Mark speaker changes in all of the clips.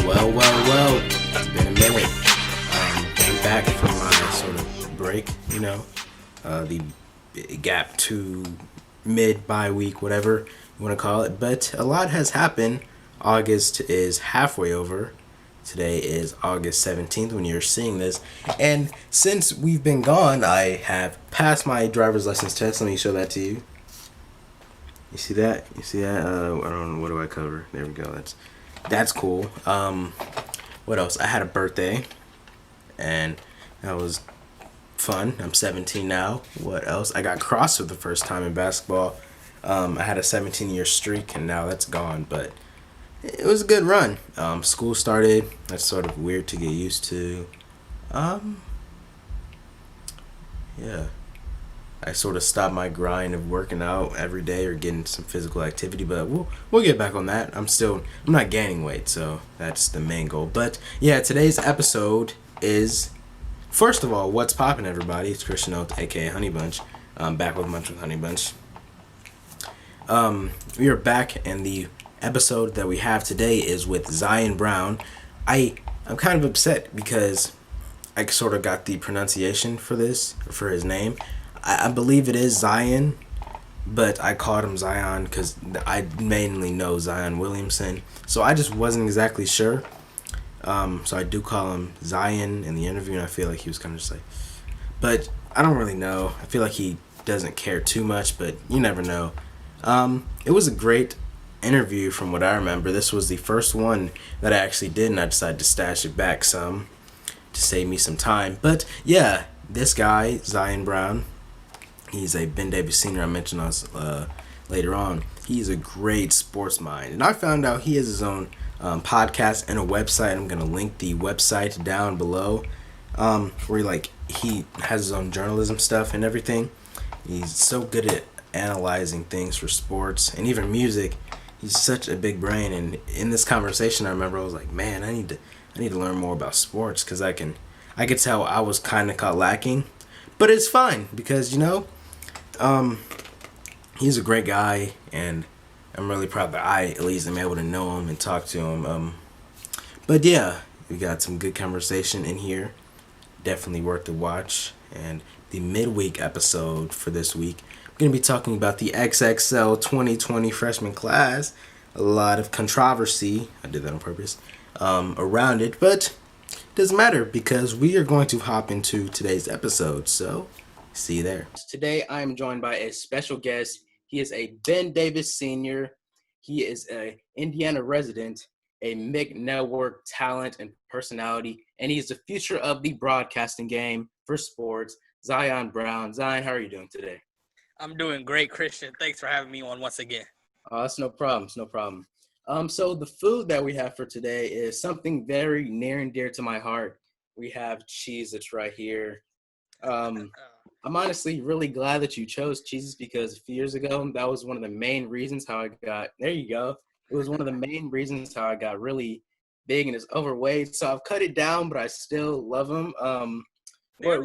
Speaker 1: Well, it's been a minute. I'm back from my sort of break, the gap to mid-bye week, whatever you want to call it. But a lot has happened. August is halfway over. Today is August 17th when you're seeing this. And since we've been gone, I have passed my driver's license test. Let me show that to you. You see that? I don't know. What do I cover? There we go. That's cool. What else? I had a birthday, and that was fun. I'm 17 now. What else? I got crossed for the first time in basketball. I had a 17-year streak, and now that's gone, but it was a good run. School started. That's sort of weird to get used to. Yeah. I sort of stopped my grind of working out every day or getting some physical activity, but we'll get back on that. I'm not gaining weight, so that's the main goal. But yeah, today's episode is, first of all, what's poppin', everybody? It's Christian Oates, aka Honeybunch. I'm back with Munch with Honeybunch. We are back, and the episode that we have today is with Zion Brown. I'm kind of upset because I sort of got the pronunciation for his name. I believe it is Zion, but I called him Zion because I mainly know Zion Williamson. So I just wasn't exactly sure. So I do call him Zion in the interview, and I feel like he was kind of just like... But I don't really know. I feel like he doesn't care too much, but you never know. It was a great interview from what I remember. This was the first one that I actually did, and I decided to stash it back some to save me some time. But yeah, this guy, Zion Brown... He's a Ben Davis senior. I mentioned us later on. He's a great sports mind, and I found out he has his own podcast and a website. I'm gonna link the website down below, where he has his own journalism stuff and everything. He's so good at analyzing things for sports and even music. He's such a big brain, and in this conversation, I remember I was like, man, I need to learn more about sports because I could tell I was kind of caught lacking, but it's fine because he's a great guy, and I'm really proud that I at least am able to know him and talk to him. But yeah, we got some good conversation in here. Definitely worth the watch. And the midweek episode for this week, I'm going to be talking about the XXL 2020 freshman class. A lot of controversy, I did that on purpose, around it, but it doesn't matter because we are going to hop into today's episode. So see you there. Today, I am joined by a special guest. He is a Ben Davis senior. He is an Indiana resident, a MIG network talent and personality, and he's the future of the broadcasting game for sports. Zion Brown. Zion, how are you doing today?
Speaker 2: I'm doing great, Christian. Thanks for having me on once again.
Speaker 1: That's no problem. It's no problem. So the food that we have for today is something very near and dear to my heart. We have Cheez-Its right here. I'm honestly really glad that you chose Cheez-Its because a few years ago, that was one of the main reasons how I got, there you go. It was one of the main reasons how I got really big and is overweight. So I've cut it down, but I still love them.
Speaker 2: They're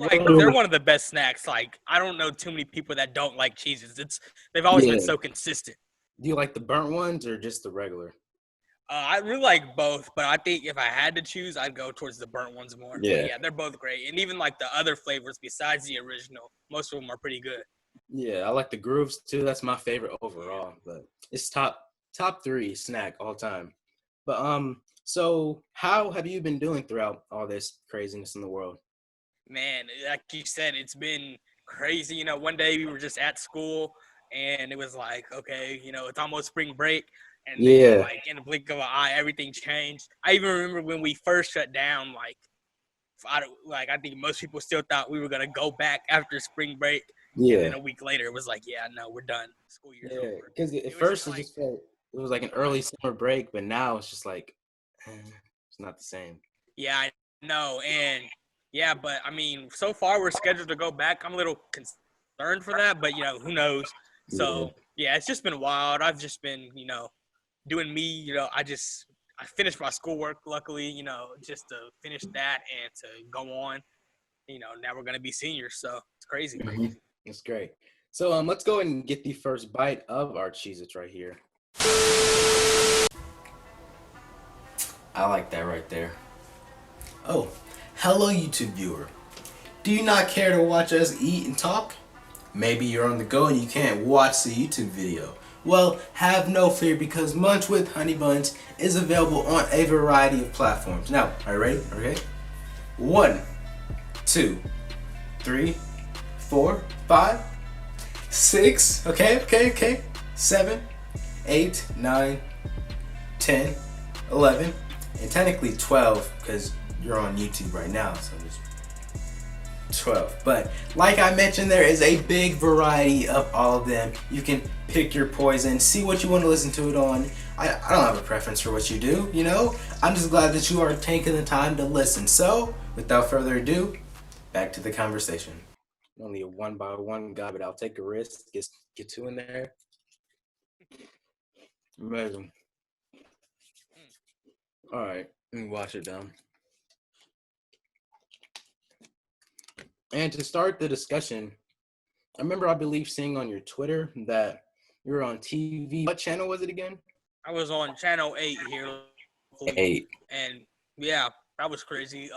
Speaker 2: one of the best snacks. Like, I don't know too many people that don't like Cheez-Its. They've always been so consistent.
Speaker 1: Do you like the burnt ones or just the regular?
Speaker 2: I really like both, but I think if I had to choose, I'd go towards the burnt ones more.
Speaker 1: Yeah.
Speaker 2: But yeah, they're both great. And even like the other flavors besides the original, most of them are pretty good.
Speaker 1: Yeah, I like the grooves too. That's my favorite overall, but it's top 3 snack all time. But so how have you been doing throughout all this craziness in the world?
Speaker 2: Man, like you said, it's been crazy. One day we were just at school and it was like, okay, it's almost spring break. And then, in the blink of an eye, everything changed. I even remember when we first shut down, I think most people still thought we were going to go back after spring break. Yeah. And then a week later, it was like, yeah, no, we're done. School year's over.
Speaker 1: Because at first it just felt, it was like an early summer break, but now it's just like, it's not the same.
Speaker 2: Yeah, I know. And, yeah, but, so far we're scheduled to go back. I'm a little concerned for that, but, who knows. So, yeah, it's just been wild. I've just been, doing me, I finished my schoolwork, luckily, just to finish that and to go on. Now we're going to be seniors, so it's crazy.
Speaker 1: Mm-hmm. It's great. So let's go ahead and get the first bite of our Cheez-Its right here. I like that right there. Oh, hello YouTube viewer. Do you not care to watch us eat and talk? Maybe you're on the go and you can't watch the YouTube video. Well, have no fear because Munch with Honeybunch is available on a variety of platforms. Now, are you ready? Okay. 1, 2, 3, 4, 5, 6, okay. 7, 8, 9, 10, 11, and technically 12 because you're on YouTube right now, so there's 12. But like I mentioned, there is a big variety of all of them. You can pick your poison, see what you want to listen to it on. I don't have a preference for what you do, you know? I'm just glad that you are taking the time to listen. So, without further ado, back to the conversation. Only a one by one guy, but I'll take a risk. Get two in there. Amazing. Alright, let me wash it down. And to start the discussion, I remember, I believe, seeing on your Twitter that you were on TV. What channel was it again?
Speaker 2: I was on channel 8 here.
Speaker 1: 8.
Speaker 2: And yeah, that was crazy.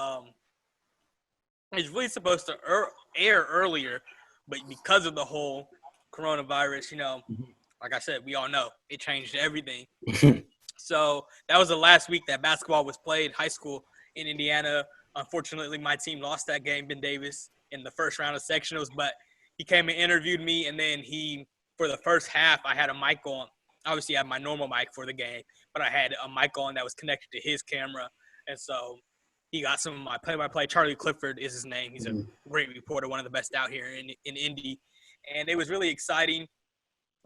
Speaker 2: It's really supposed to air earlier, but because of the whole coronavirus, like I said, we all know it changed everything. So that was the last week that basketball was played, high school in Indiana. Unfortunately, my team lost that game, Ben Davis, in the first round of sectionals, but he came and interviewed me, and then for the first half, I had a mic on. Obviously, I had my normal mic for the game, but I had a mic on that was connected to his camera, and so he got some of my play-by-play. Charlie Clifford is his name. He's a great reporter, one of the best out here in Indy, and it was really exciting.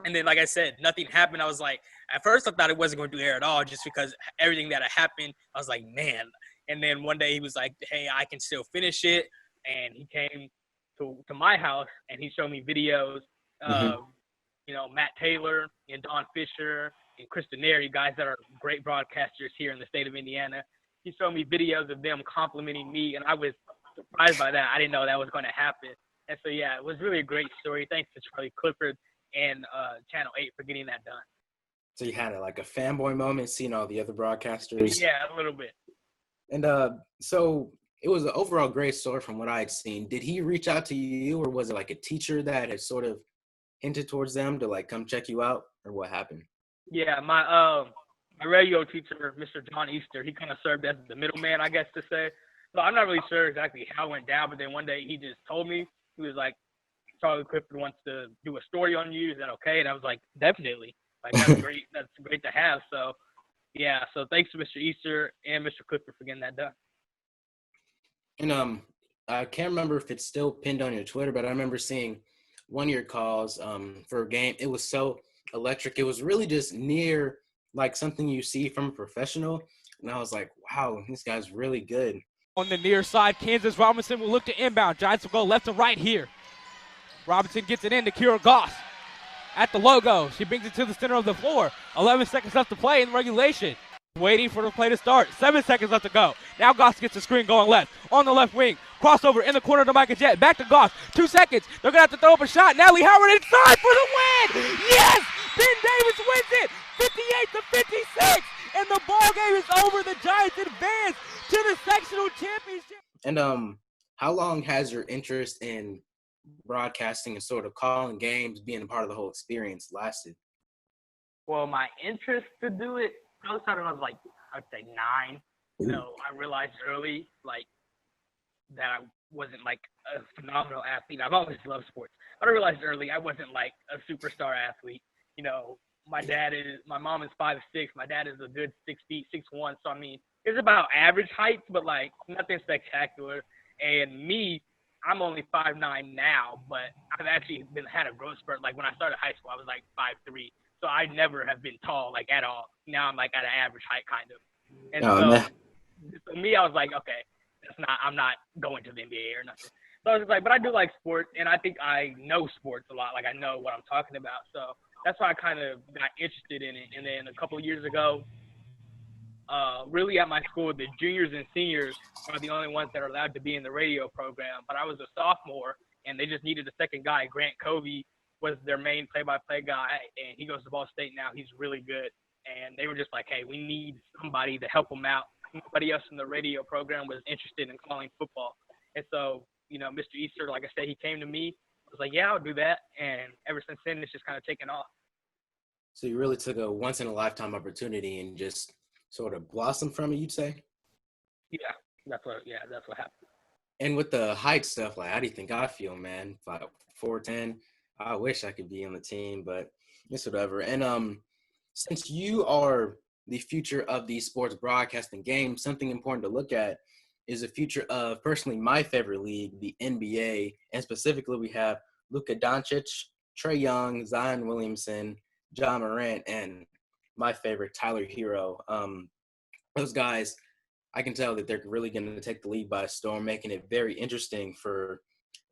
Speaker 2: And then, like I said, nothing happened. I was like, at first I thought it wasn't going to air at all just because everything that had happened. I was like, man. And then one day he was like, hey, I can still finish it. And he came to my house and he showed me videos of, Matt Taylor and Don Fisher and Chris Denary, guys that are great broadcasters here in the state of Indiana. He showed me videos of them complimenting me, and I was surprised by that. I didn't know that was going to happen. And so, yeah, it was really a great story. Thanks to Charlie Clifford and Channel 8 for getting that done.
Speaker 1: So you had like a fanboy moment seeing all the other broadcasters?
Speaker 2: Yeah, a little bit.
Speaker 1: And so it was an overall great story from what I had seen. Did he reach out to you, or was it like a teacher that had sort of hinted towards them to like come check you out, or what happened?
Speaker 2: Yeah, my radio teacher, Mr. John Easter, he kind of served as the middleman, I guess to say. So I'm not really sure exactly how it went down, but then one day he just told me, he was like, Charlie Clifford wants to do a story on you. Is that okay? And I was like, definitely. Like, that's great. That's great to have. So, yeah. So thanks to Mr. Easter and Mr. Clifford for getting that done.
Speaker 1: And I can't remember if it's still pinned on your Twitter, but I remember seeing one of your calls for a game. It was so electric. It was really just near like something you see from a professional. And I was like, wow, this guy's really good.
Speaker 3: On the near side, Kansas Robinson will look to inbound. Giants will go left to right here. Robinson gets it in to Kira Goss at the logo. She brings it to the center of the floor. 11 seconds left to play in regulation. Waiting for the play to start. 7 seconds left to go. Now Goss gets the screen going left. On the left wing. Crossover in the corner to Micah Jett. Back to Goss. 2 seconds. They're going to have to throw up a shot. Natalie Howard inside for the win. Yes! Ben Davis wins it. 58-56. And the ball game is over. The Giants advance to the sectional championship.
Speaker 1: And how long has your interest in broadcasting and sort of calling games, being a part of the whole experience, lasted?
Speaker 2: Well, my interest to do it, I started when I was like, I'd say 9. I realized early, like, that I wasn't like a phenomenal athlete. I've always loved sports, but I realized early I wasn't like a superstar athlete. My mom is 5'6". My dad is a good 6 feet, 6'1". So I mean, it's about average height, but like nothing spectacular. And me, I'm only 5'9" now, but I've actually had a growth spurt. Like when I started high school, I was like 5'3". So I never have been tall, like at all. Now I'm like at an average height kind of. And for me, I was like, okay, I'm not going to the NBA or nothing. So I was just like, but I do like sports, and I think I know sports a lot. Like I know what I'm talking about. So that's why I kind of got interested in it. And then a couple of years ago, really at my school, the juniors and seniors are the only ones that are allowed to be in the radio program. But I was a sophomore, and they just needed a second guy. Grant Covey was their main play-by-play guy, and he goes to Ball State now. He's really good. And they were just like, hey, we need somebody to help them out. nobody else in the radio program was interested in calling football. And so, Mr. Easter, like I said, he came to me. I was like, yeah, I'll do that. And ever since then, it's just kind of taken off.
Speaker 1: So you really took a once-in-a-lifetime opportunity and just sort of blossomed from it, you'd say?
Speaker 2: Yeah, that's what happened.
Speaker 1: And with the height stuff, like, how do you think I feel, man? Like 4'10", I wish I could be on the team, but it's whatever. And since you are the future of the sports broadcasting game, something important to look at is the future of, personally, my favorite league, the NBA. And specifically, we have Luka Doncic, Trae Young, Zion Williamson, John Morant, and my favorite, Tyler Hero. Those guys, I can tell that they're really going to take the league by storm, making it very interesting for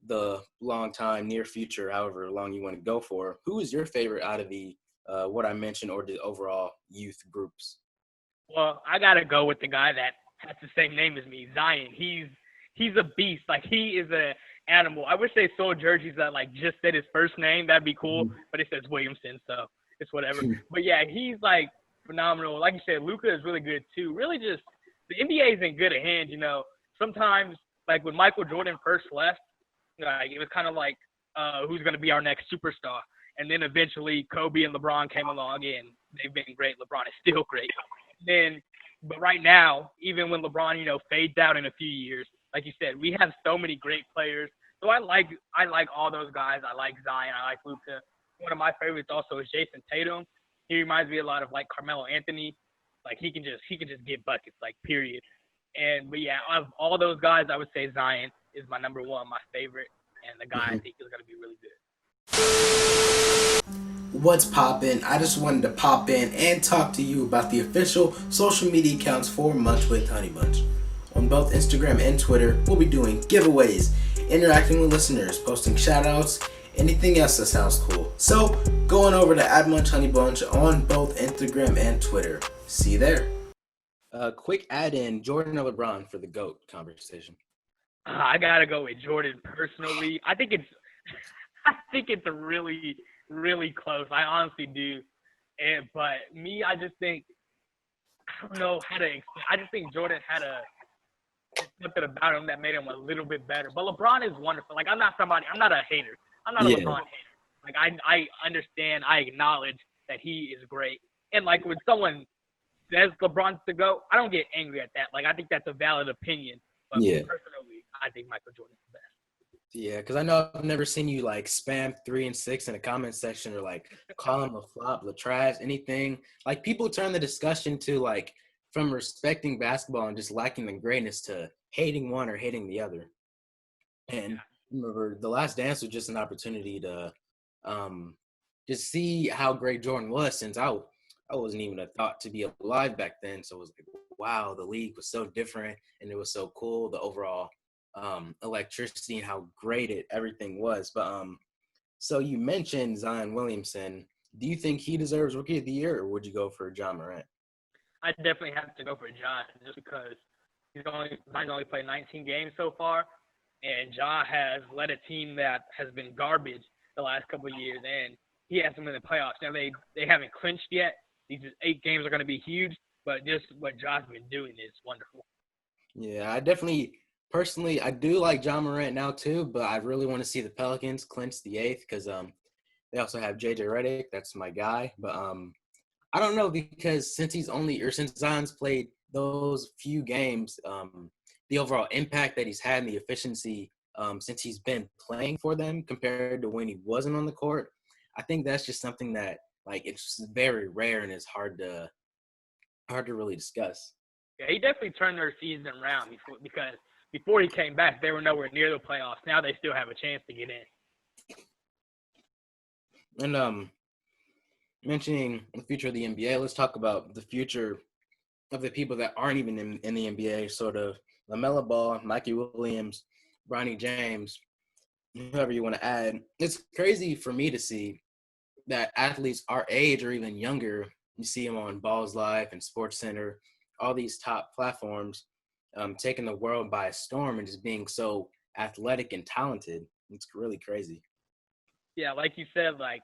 Speaker 1: the long time, near future, however long you want to go for. Who is your favorite out of the what I mentioned or the overall youth groups?
Speaker 2: Well, I gotta go with the guy that has the same name as me, Zion. He's a beast. Like, he is a animal. I wish they sold jerseys that like just said his first name. That'd be cool. But it says Williamson, so it's whatever. But yeah, he's like phenomenal. Like you said, Luka is really good too. Really, just the NBA is in good hands. Sometimes like when Michael Jordan first left, like it was kind of like who's gonna be our next superstar. And then eventually Kobe and LeBron came along, and they've been great. LeBron is still great. But right now, even when LeBron, fades out in a few years, like you said, we have so many great players. So I like all those guys. I like Zion. I like Luka. One of my favorites also is Jason Tatum. He reminds me a lot of like Carmelo Anthony. Like he can just get buckets, like period. But yeah, of all those guys, I would say Zion is my number one, my favorite, and the guy I think is gonna be really good.
Speaker 1: What's poppin'? I just wanted to pop in and talk to you about the official social media accounts for Munch with Honeybunch. On both Instagram and Twitter, we'll be doing giveaways, interacting with listeners, posting shoutouts, anything else that sounds cool. So go on over to @MunchHoneyBunch on both Instagram and Twitter. See you there. Quick add-in, Jordan or LeBron for the GOAT conversation?
Speaker 2: I gotta go with Jordan personally. I think it's a really, really close. I honestly do. But me, I just think, I don't know how to explain. I just think Jordan had something about him that made him a little bit better. But LeBron is wonderful. Like, I'm not a hater. I'm not a LeBron hater. Like, I understand, I acknowledge that he is great. And, like, when someone says LeBron's the GOAT, I don't get angry at that. Like, I think that's a valid opinion. But personally, I think Michael Jordan's the best.
Speaker 1: Yeah, because I know I've never seen you like spam 3 and 6 in the comment section or like call him a flop, the trash, anything. Like people turn the discussion to like from respecting basketball and just lacking the greatness to hating one or hating the other. And remember, The Last Dance was just an opportunity to just see how great Jordan was, since I wasn't even a thought to be alive back then. So it was like, wow, the league was so different and it was so cool. The overall electricity and how great everything was. But so you mentioned Zion Williamson. Do you think he deserves Rookie of the Year, or would you go for John Morant?
Speaker 2: I definitely have to go for John, just because Zion's only played 19 games so far, and John has led a team that has been garbage the last couple of years, and he has them in the playoffs. Now they haven't clinched yet. These 8 games are going to be huge, but just what John's been doing is wonderful.
Speaker 1: Yeah, Personally, I do like John Morant now too, but I really want to see the Pelicans clinch the 8th because they also have JJ Redick. That's my guy. But I don't know, because since Zion's played those few games, the overall impact that he's had and the efficiency since he's been playing for them compared to when he wasn't on the court, I think that's just something that like it's very rare and it's hard to really discuss.
Speaker 2: Yeah, he definitely turned their season around because before he came back, they were nowhere near the playoffs. Now they still have a chance to get
Speaker 1: in. And mentioning the future of the NBA, let's talk about the future of the people that aren't even in the NBA, sort of LaMelo Ball, Mikey Williams, Bronny James, whoever you want to add. It's crazy for me to see that athletes our age or even younger, you see them on Balls Live and Sports Center, all these top platforms, taking the world by storm and just being so athletic and talented. It's really crazy.
Speaker 2: Yeah, like you said, like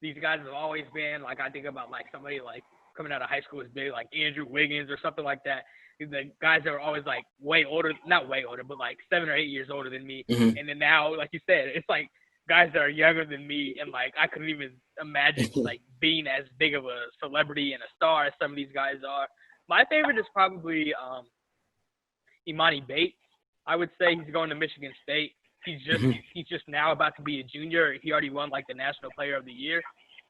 Speaker 2: these guys have always been, like I think about like somebody like coming out of high school is big, like Andrew Wiggins or something like that. the guys that are always like way older, not way older, but like 7 or 8 years older than me.
Speaker 1: Mm-hmm.
Speaker 2: And then now, like you said, it's like guys that are younger than me, and like I couldn't even imagine like being as big of a celebrity and a star as some of these guys are. My favorite is probably Imani Bates. I would say he's going to Michigan State. He's just now about to be a junior. He already won like the National Player of the Year.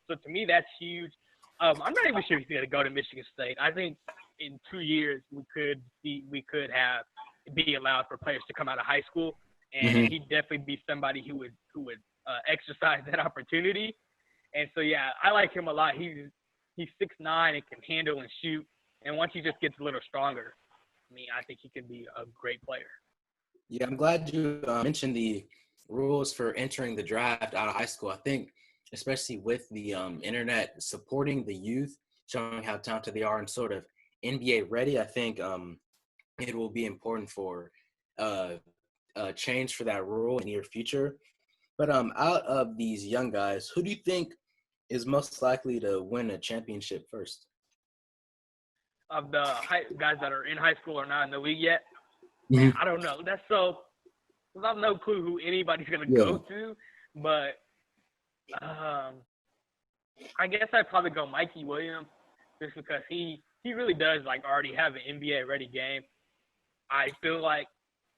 Speaker 2: So to me, that's huge. I'm not even sure he's going to go to Michigan State. I think in 2 years we could be allowed for players to come out of high school, and he'd definitely be somebody who would exercise that opportunity. And so yeah, I like him a lot. He's 6'9" and can handle and shoot. And once he just gets a little stronger, I mean, I think he can be a great player.
Speaker 1: Yeah, I'm glad you mentioned the rules for entering the draft out of high school. I think, especially with the internet supporting the youth, showing how talented they are and sort of NBA ready, I think it will be important for change for that rule in the near future. But out of these young guys, who do you think is most likely to win a championship first?
Speaker 2: Of the guys that are in high school or not in the league yet? Man, I don't know. I have no clue who anybody's going to go to, but I guess I'd probably go Mikey Williams just because he really does like already have an NBA ready game. I feel like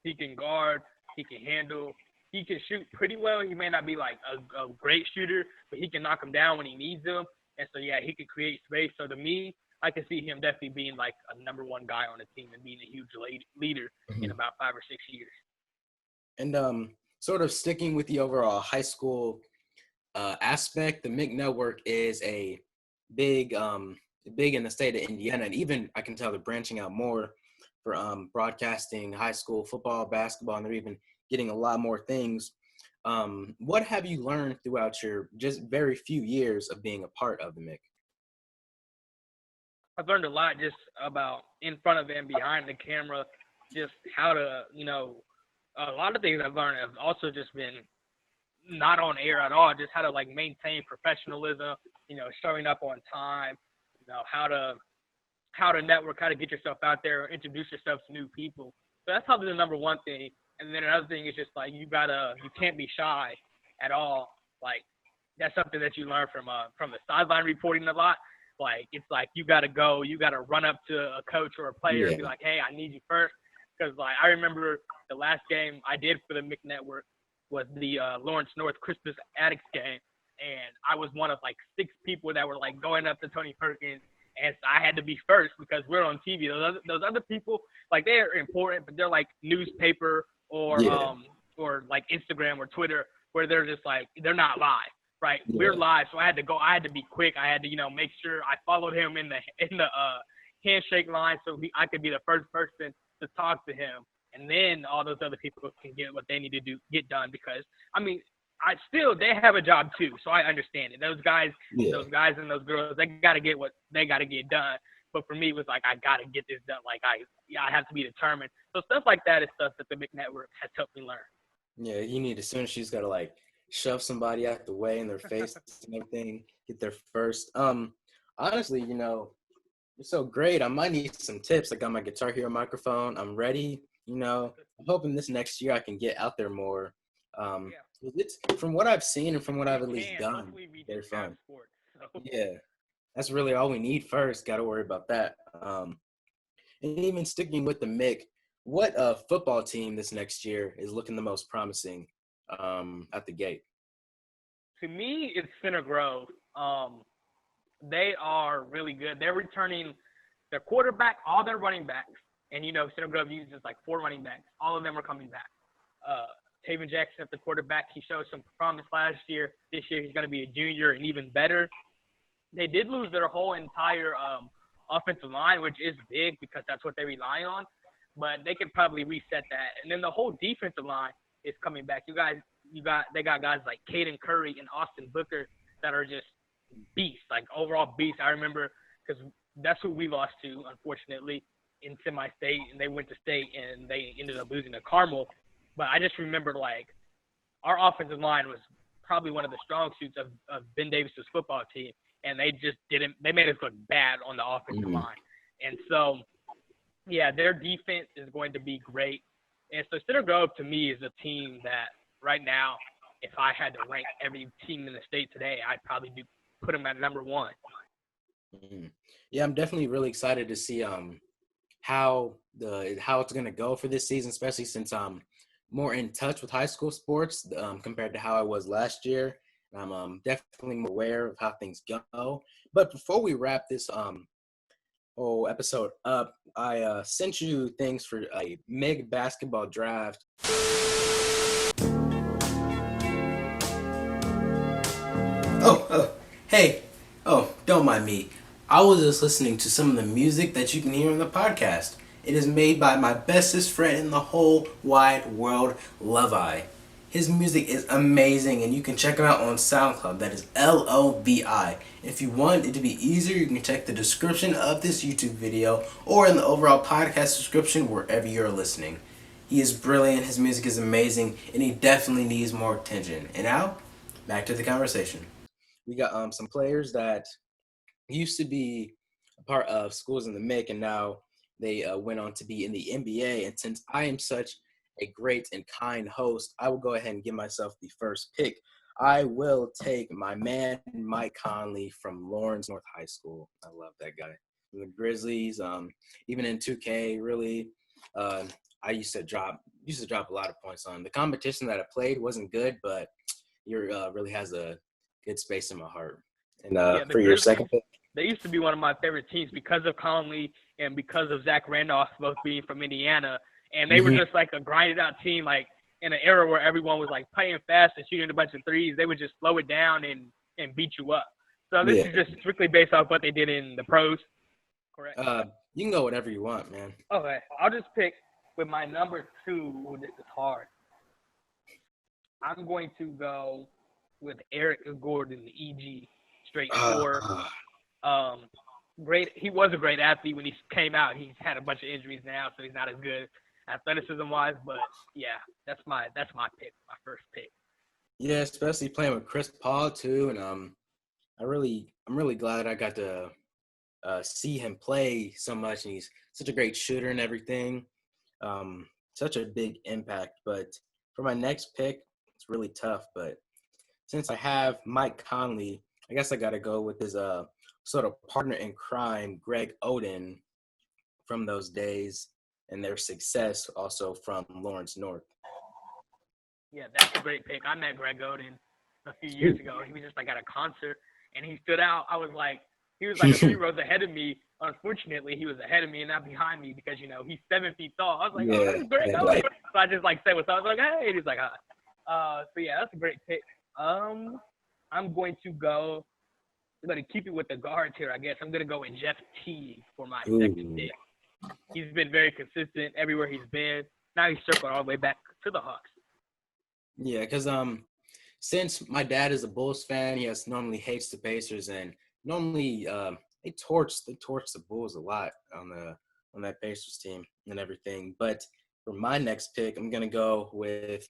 Speaker 2: he can guard, he can handle, he can shoot pretty well. He may not be like a great shooter, but he can knock him down when he needs them. And so yeah, he can create space. So to me, I can see him definitely being like a number one guy on the team and being a huge leader in about 5 or 6 years.
Speaker 1: And sort of sticking with the overall high school aspect, the MIC network is a big in the state of Indiana, and even I can tell they're branching out more for broadcasting high school football, basketball, and they're even getting a lot more things. What have you learned throughout your just very few years of being a part of the MIC?
Speaker 2: I've learned a lot just about in front of and behind the camera, just how to, a lot of things I've learned have also just been not on air at all, just how to like maintain professionalism, showing up on time, how to network, how to get yourself out there, introduce yourself to new people. So that's probably the number one thing. And then another thing is just like you can't be shy at all. Like that's something that you learn from the sideline reporting a lot. Like, it's like you got to go. You got to run up to a coach or a player and be like, hey, I need you first. Because, like, I remember the last game I did for the MIC Network was the Lawrence North Christmas Addicts game. And I was one of, like, 6 people that were, like, going up to Tony Perkins. And so I had to be first because we're on TV. Those other people, like, they're important, but they're, like, newspaper or like, Instagram or Twitter where they're just, like, they're not live. Right, we're live, so I had to go. I had to be quick. I had to, make sure I followed him in the handshake line, so I could be the first person to talk to him, and then all those other people can get what they need to get done. Because they have a job too, so I understand it. Those guys and those girls, they got to get what they got to get done. But for me, it was like I got to get this done. Like I have to be determined. So stuff like that is stuff that the MIC Network has helped me learn.
Speaker 1: Yeah, you need as soon as she's got to like shove somebody out the way in their face and everything, get there first. Honestly, you're so great. I might need some tips. I got my Guitar Hero microphone. I'm ready. I'm hoping this next year I can get out there more. It's from what I've seen and from what I've at least done, they're fun. Yeah, that's really all we need first. Got to worry about that. And even sticking with the MIC, what football team this next year is looking the most promising at the gate?
Speaker 2: To me, it's Center Grove. They are really good. They're returning their quarterback, all their running backs, and Center Grove uses like 4 running backs. All of them are coming back. Taven Jackson at the quarterback, he showed some promise last year. This year he's going to be a junior and even better. They did lose their whole entire offensive line, which is big because that's what they rely on. But they could probably reset that. And then the whole defensive line is coming back. They got guys like Caden Curry and Austin Booker that are just beasts, like overall beasts. I remember because that's who we lost to, unfortunately, in semi-state, and they went to state and they ended up losing to Carmel. But I just remember like our offensive line was probably one of the strong suits of Ben Davis's football team, and they just didn't. They made us look bad on the offensive line, and so Yeah, their defense is going to be great. And so Cedar Grove to me is a team that right now, if I had to rank every team in the state today, I'd probably put them at number one.
Speaker 1: Mm. Yeah, I'm definitely really excited to see how it's gonna go for this season, especially since I'm more in touch with high school sports compared to how I was last year. I'm definitely more aware of how things go. But before we wrap this whole episode up, I sent you things for a MIG basketball draft. Hey, don't mind me. I was just listening to some of the music that you can hear on the podcast. It is made by my bestest friend in the whole wide world, Lovi. His music is amazing, and you can check him out on SoundCloud. That is Lovi. If you want it to be easier, you can check the description of this YouTube video or in the overall podcast description wherever you're listening. He is brilliant, his music is amazing, and he definitely needs more attention. And now, back to the conversation. We got some players that used to be a part of schools in the MIC, and now they went on to be in the NBA. And since I am such a great and kind host, I will go ahead and give myself the first pick. I will take my man Mike Conley from Lawrence North High School. I love that guy. From the Grizzlies, even in 2K, really, I used to drop a lot of points on. The competition that I played wasn't good, but he really has a good space in my heart. And for your second pick?
Speaker 2: They used to be one of my favorite teams because of Conley and because of Zach Randolph both being from Indiana. And they were just like a grinded out team, like in an era where everyone was like playing fast and shooting a bunch of threes. They would just slow it down and beat you up. So this is just strictly based off what they did in the pros. Correct.
Speaker 1: You can go whatever you want, man.
Speaker 2: Okay. I'll just pick with my number 2. Ooh, this is hard. I'm going to go with Eric Gordon, the EG, straight 4. Great. He was a great athlete when he came out. He's had a bunch of injuries now, so he's not as good athleticism-wise. But yeah, that's my pick, my first pick.
Speaker 1: Yeah, especially playing with Chris Paul too, and I'm really glad I got to see him play so much, and he's such a great shooter and everything. Such a big impact. But for my next pick, it's really tough. But since I have Mike Conley, I guess I got to go with his sort of partner in crime, Greg Oden, from those days and their success also from Lawrence North.
Speaker 2: Yeah, that's a great pick. I met Greg Oden a few years ago. He was just like at a concert, and he stood out. I was like, he was like a few rows ahead of me. Unfortunately, he was ahead of me and not behind me because, you know, he's 7 feet tall. I was like, oh, that's Greg Oden. So I just like said what's up. I was like, hey, and he's like, hi. So yeah, that's a great pick. I'm going to keep it with the guards here, I guess. I'm going to go with Jeff Teague for my second pick. He's been very consistent everywhere he's been. Now he's circled all the way back to the Hawks.
Speaker 1: Yeah, because since my dad is a Bulls fan, he normally hates the Pacers, and normally they torch the Bulls a lot on that Pacers team and everything. But for my next pick, I'm going to go with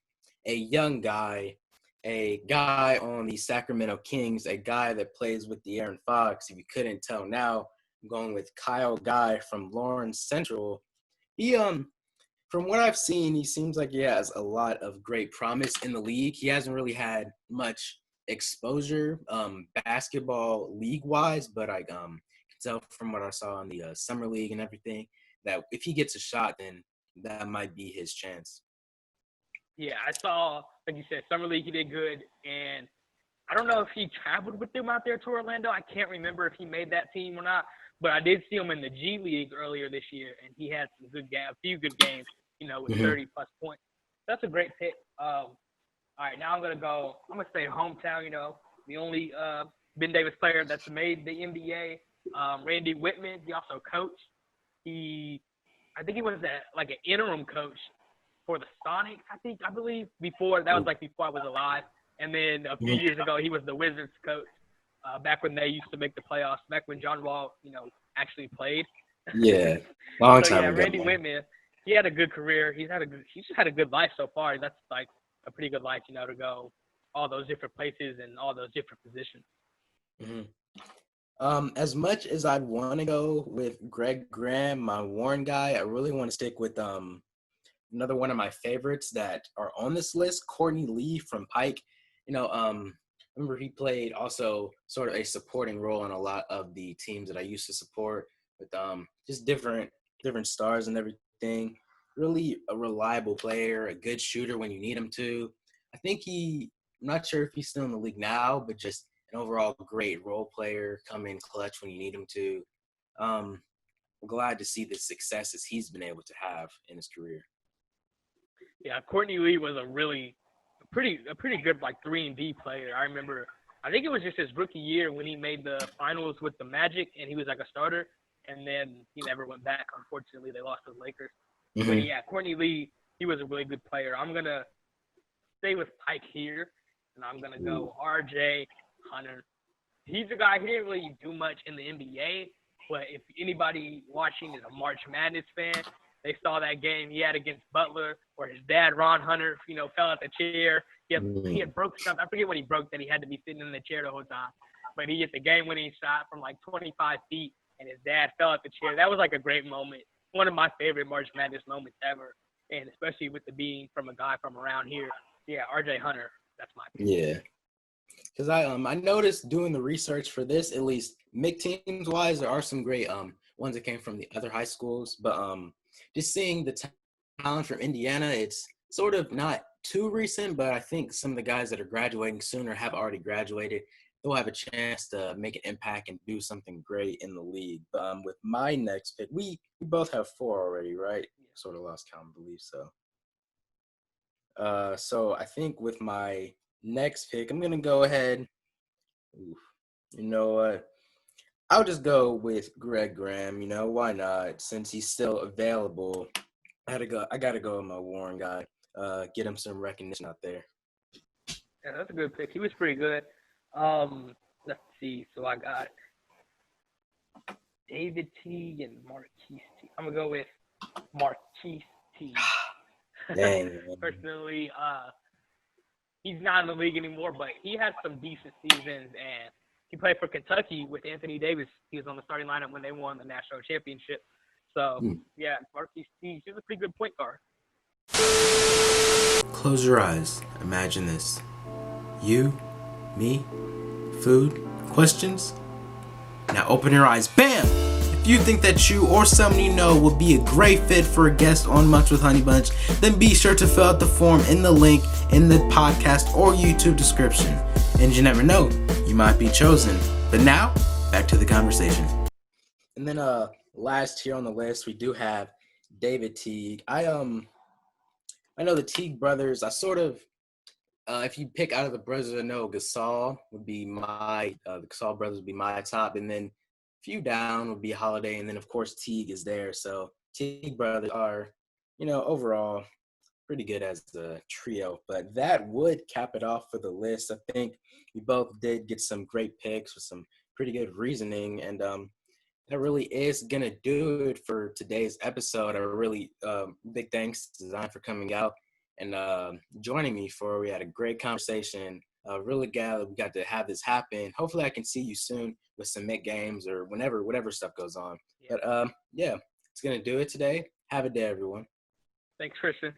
Speaker 1: a young guy, a guy on the Sacramento Kings, a guy that plays with the Aaron Fox. If you couldn't tell now, I'm going with Kyle Guy from Lawrence Central. He from what I've seen, he seems like he has a lot of great promise in the league. He hasn't really had much exposure basketball league-wise, but I can tell from what I saw in the summer league and everything that if he gets a shot, then that might be his chance.
Speaker 2: Yeah, I saw, like you said, summer league, he did good, and I don't know if he traveled with them out there to Orlando. I can't remember if he made that team or not, but I did see him in the G League earlier this year, and he had a few good games, you know, with 30-plus points. That's a great pick. All right, now I'm going to say hometown, you know, the only Ben Davis player that's made the NBA, Randy Whitman. He also coached. I think he was an interim coach for the Sonics, I believe, before I was alive. And then a few years ago, he was the Wizards coach back when they used to make the playoffs, back when John Wall, you know, actually played.
Speaker 1: Yeah, long time ago.
Speaker 2: Randy Whitman, he had a good career. He's just had a good life so far. That's like a pretty good life, you know, to go all those different places and all those different positions.
Speaker 1: Mm-hmm. As much as I'd want to go with Greg Graham, my Warren guy, I really want to stick with another one of my favorites that are on this list, Courtney Lee from Pike. Remember he played also sort of a supporting role in a lot of the teams that I used to support with just different stars and everything. Really a reliable player, a good shooter when you need him to. I think I'm not sure if he's still in the league now, but just an overall great role player, come in clutch when you need him to. I'm glad to see the successes he's been able to have in his career.
Speaker 2: Yeah, Courtney Lee was a pretty good like 3-and-D player. I think it was just his rookie year when he made the finals with the Magic and he was like a starter, and then he never went back. Unfortunately, they lost to the Lakers.
Speaker 1: Mm-hmm.
Speaker 2: But yeah, Courtney Lee, he was a really good player. I'm gonna stay with Pike here, and I'm gonna go R.J. Hunter. He's a guy, he didn't really do much in the NBA, but if anybody watching is a March Madness fan, they saw that game he had against Butler where his dad, Ron Hunter, fell out the chair. He had broke something. I forget what he broke that he had to be sitting in the chair the whole time. But he hit the game-winning shot from like 25 feet, and his dad fell out the chair. That was like a great moment. One of my favorite March Madness moments ever, and especially with it being from a guy from around here. Yeah, R.J. Hunter. That's my pick.
Speaker 1: Yeah. Because I noticed doing the research for this, at least MIC teams wise, there are some great ones that came from the other high schools, but just seeing the talent from Indiana, it's sort of not too recent, but I think some of the guys that are graduating sooner have already graduated. They'll have a chance to make an impact and do something great in the league. But with my next pick, we both have 4 already, right? Sort of lost count, I believe so. So I think with my next pick, I'm gonna go ahead. You know what? I'll just go with Greg Graham. Why not? Since he's still available, I gotta go with my Warren guy. Get him some recognition out there.
Speaker 2: Yeah, that's a good pick. He was pretty good. Let's see. So I got David Teague and Marquise Teague. I'm gonna go with Marquise Teague.
Speaker 1: Dang.
Speaker 2: Personally, he's not in the league anymore, but he had some decent seasons, and he played for Kentucky with Anthony Davis. He was on the starting lineup when they won the national championship. So, yeah, Marquise Teague, he's a pretty good point guard.
Speaker 1: Close your eyes. Imagine this. You, me, food, questions? Now open your eyes. Bam! If you think that you or someone you know would be a great fit for a guest on Munch with Honeybunch, then be sure to fill out the form in the link in the podcast or YouTube description. And you never know, you might be chosen. But now, back to the conversation. And then last here on the list, we do have David Teague. I know the Teague brothers. I sort of, if you pick out of the brothers I know, Gasol would be the Gasol brothers would be my top, and then few down would be Holiday, and then of course Teague is there. So Teague brothers are, overall pretty good as a trio. But that would cap it off for the list. I think we both did get some great picks with some pretty good reasoning, and that really is gonna do it for today's episode. A really big thanks to Zion for coming out and joining me we had a great conversation. Really glad that we got to have this happen. Hopefully I can see you soon with some mid games or whatever stuff goes on. Yeah. But yeah, it's going to do it today. Have a day, everyone.
Speaker 2: Thanks, Christian.